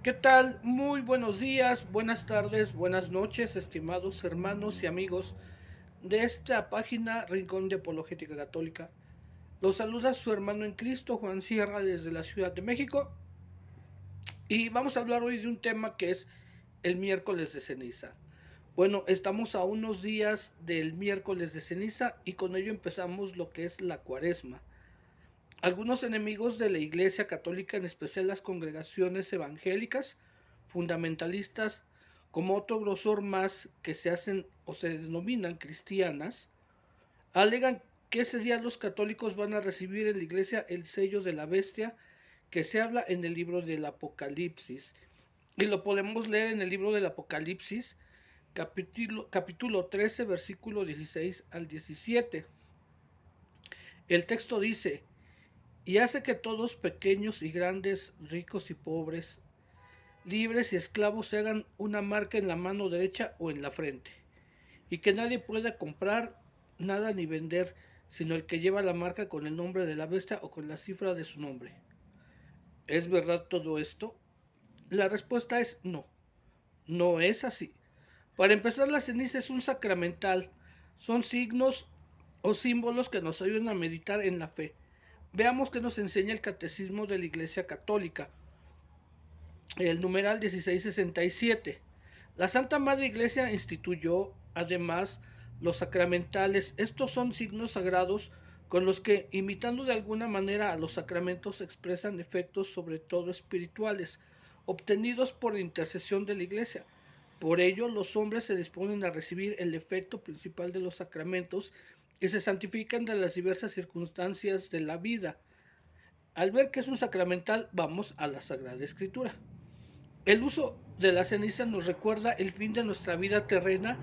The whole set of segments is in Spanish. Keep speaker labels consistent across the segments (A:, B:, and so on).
A: ¿Qué tal? Muy buenos días, buenas tardes, buenas noches, estimados hermanos y amigos de esta página Rincón de Apologética Católica. Los saluda su hermano en Cristo, Juan Sierra, desde la Ciudad de México. Y vamos a hablar hoy de un tema que es el miércoles de ceniza. Bueno, estamos a unos días del miércoles de ceniza y con ello empezamos lo que es la cuaresma. Algunos enemigos de la Iglesia Católica, en especial las congregaciones evangélicas, fundamentalistas, como otro grosor más que se hacen o se denominan cristianas, alegan que ese día los católicos van a recibir en la iglesia el sello de la bestia que se habla en el libro del Apocalipsis. Y lo podemos leer en el libro del Apocalipsis, capítulo 13, versículo 16 al 17. El texto dice: y hace que todos, pequeños y grandes, ricos y pobres, libres y esclavos, se hagan una marca en la mano derecha o en la frente, y que nadie pueda comprar nada ni vender, sino el que lleva la marca con el nombre de la bestia o con la cifra de su nombre. ¿Es verdad todo esto? La respuesta es no, no es así. Para empezar, la ceniza es un sacramental, son signos o símbolos que nos ayudan a meditar en la fe. Veamos qué nos enseña el Catecismo de la Iglesia Católica, el numeral 1667. La Santa Madre Iglesia instituyó, además, los sacramentales. Estos son signos sagrados con los que, imitando de alguna manera a los sacramentos, expresan efectos sobre todo espirituales, obtenidos por intercesión de la Iglesia. Por ello, los hombres se disponen a recibir el efecto principal de los sacramentos y se santifican de las diversas circunstancias de la vida. Al ver que es un sacramental, vamos a la Sagrada Escritura. El uso de la ceniza nos recuerda el fin de nuestra vida terrena.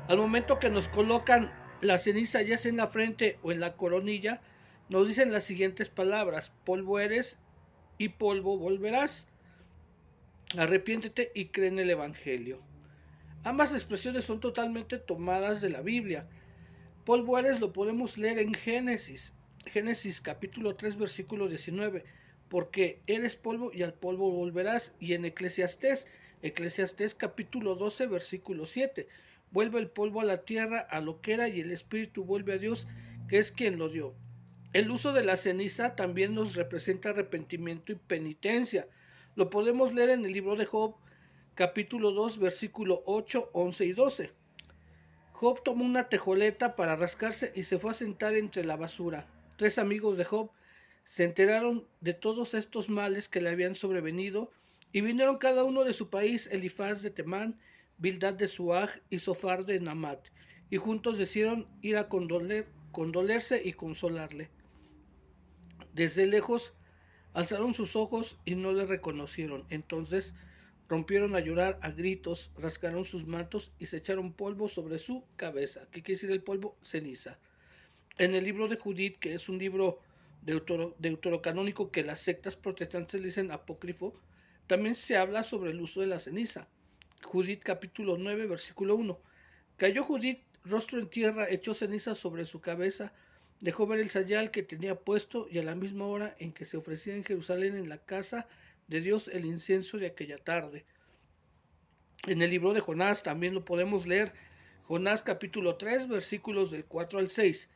A: Al momento que nos colocan la ceniza, ya sea en la frente o en la coronilla, nos dicen las siguientes palabras: polvo eres y polvo volverás. Arrepiéntete y cree en el Evangelio. Ambas expresiones son totalmente tomadas de la Biblia. Polvo eres lo podemos leer en Génesis capítulo 3 versículo 19, porque eres polvo y al polvo volverás. Y en Eclesiastés capítulo 12 versículo 7, vuelve el polvo a la tierra, a lo que era, y el espíritu vuelve a Dios, que es quien lo dio. El uso de la ceniza también nos representa arrepentimiento y penitencia. Lo podemos leer en el libro de Job capítulo 2 versículo 8, 11 y 12. Job tomó una tejoleta para rascarse y se fue a sentar entre la basura. Tres amigos de Job se enteraron de todos estos males que le habían sobrevenido y vinieron cada uno de su país: Elifaz de Temán, Bildad de Suaj y Sofar de Namat, y juntos decidieron ir a condolerse y consolarle. Desde lejos alzaron sus ojos y no le reconocieron. Entonces rompieron a llorar a gritos, rasgaron sus mantos y se echaron polvo sobre su cabeza. ¿Qué quiere decir el polvo? Ceniza. En el libro de Judith, que es un libro deuterocanónico que las sectas protestantes le dicen apócrifo, también se habla sobre el uso de la ceniza. Judith capítulo 9 versículo 1. Cayó Judith rostro en tierra, echó ceniza sobre su cabeza, dejó ver el sayal que tenía puesto, y a la misma hora en que se ofrecía en Jerusalén en la casa de Dios el incienso de aquella tarde. En el libro de Jonás también lo podemos leer. Jonás capítulo 3 versículos del 4 al 6.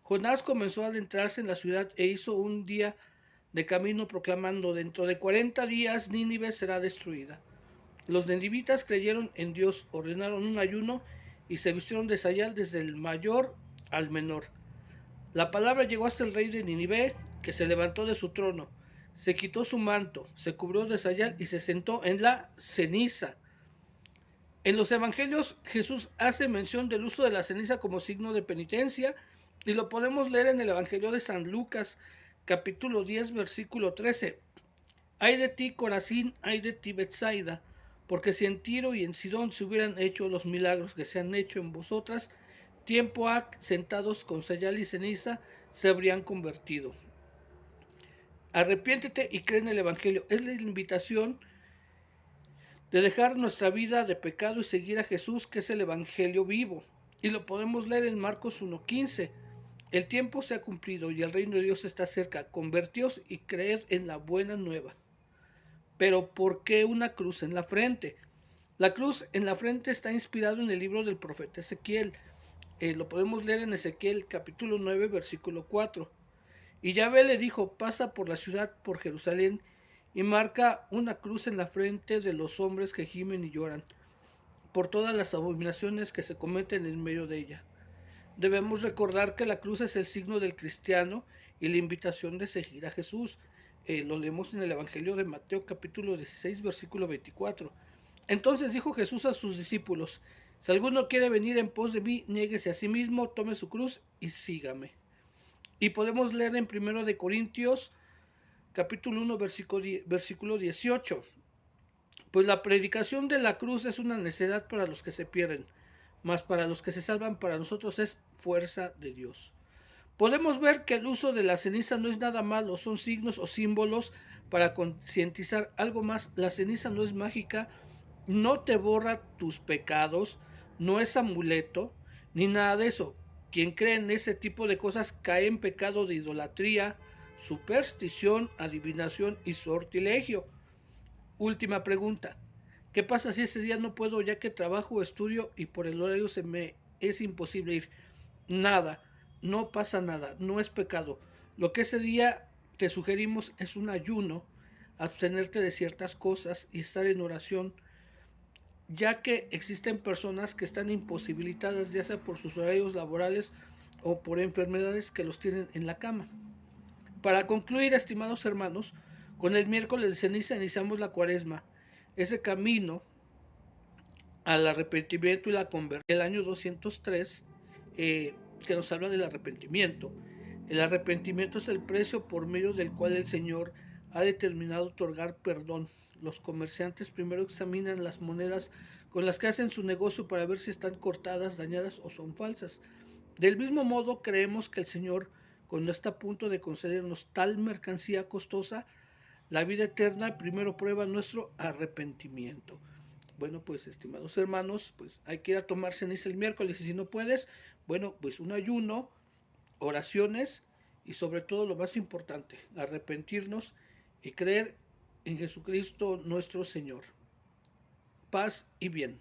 A: Jonás comenzó a adentrarse en la ciudad e hizo un día de camino proclamando: dentro de 40 días Nínive será destruida. Los ninivitas creyeron en Dios, ordenaron un ayuno y se vistieron de sayal desde el mayor al menor. La palabra llegó hasta el rey de Nínive, que se levantó de su trono, se quitó su manto, se cubrió de sayal y se sentó en la ceniza. En los evangelios Jesús hace mención del uso de la ceniza como signo de penitencia, y lo podemos leer en el Evangelio de San Lucas, capítulo 10, versículo 13. Ay de ti, Corazín, ay de ti, Betsaida, porque si en Tiro y en Sidón se hubieran hecho los milagros que se han hecho en vosotras, tiempo ha, sentados con sayal y ceniza, se habrían convertido. Arrepiéntete y cree en el Evangelio. Es la invitación de dejar nuestra vida de pecado y seguir a Jesús, que es el Evangelio vivo. Y lo podemos leer en Marcos 1:15. El tiempo se ha cumplido y el reino de Dios está cerca. Convertíos y creed en la buena nueva. Pero ¿por qué una cruz en la frente? La cruz en la frente está inspirado en el libro del profeta Ezequiel. Lo podemos leer en Ezequiel capítulo 9, versículo 4. Y Yahvé le dijo, pasa por la ciudad, por Jerusalén, y marca una cruz en la frente de los hombres que gimen y lloran, por todas las abominaciones que se cometen en medio de ella. Debemos recordar que la cruz es el signo del cristiano y la invitación de seguir a Jesús. Lo leemos en el Evangelio de Mateo capítulo 16, versículo 24. Entonces dijo Jesús a sus discípulos, si alguno quiere venir en pos de mí, niéguese a sí mismo, tome su cruz y sígame. Y podemos leer en 1 de Corintios capítulo 1, versículo 18. Pues la predicación de la cruz es una necedad para los que se pierden, mas para los que se salvan, para nosotros es fuerza de Dios. Podemos ver que el uso de la ceniza no es nada malo, son signos o símbolos para concientizar algo más. La ceniza no es mágica, no te borra tus pecados, no es amuleto, ni nada de eso. Quien cree en ese tipo de cosas cae en pecado de idolatría, superstición, adivinación y sortilegio. Última pregunta. ¿Qué pasa si ese día no puedo ya que trabajo o estudio y por el horario se me es imposible ir? Nada, no pasa nada, no es pecado. Lo que ese día te sugerimos es un ayuno, abstenerte de ciertas cosas y estar en oración, ya que existen personas que están imposibilitadas ya sea por sus horarios laborales o por enfermedades que los tienen en la cama. Para concluir, estimados hermanos, con el miércoles de ceniza iniciamos la cuaresma, ese camino al arrepentimiento y la conversión. El año 203, que nos habla del arrepentimiento. El arrepentimiento es el precio por medio del cual el Señor ha determinado otorgar perdón. Los comerciantes primero examinan las monedas con las que hacen su negocio para ver si están cortadas, dañadas o son falsas. Del mismo modo, creemos que el Señor, cuando está a punto de concedernos tal mercancía costosa, la vida eterna, primero prueba nuestro arrepentimiento. Bueno, pues estimados hermanos, pues hay que ir a tomar ceniza el miércoles y si no puedes, bueno, pues un ayuno, oraciones y sobre todo lo más importante, arrepentirnos y creer en Jesucristo nuestro Señor. Paz y bien.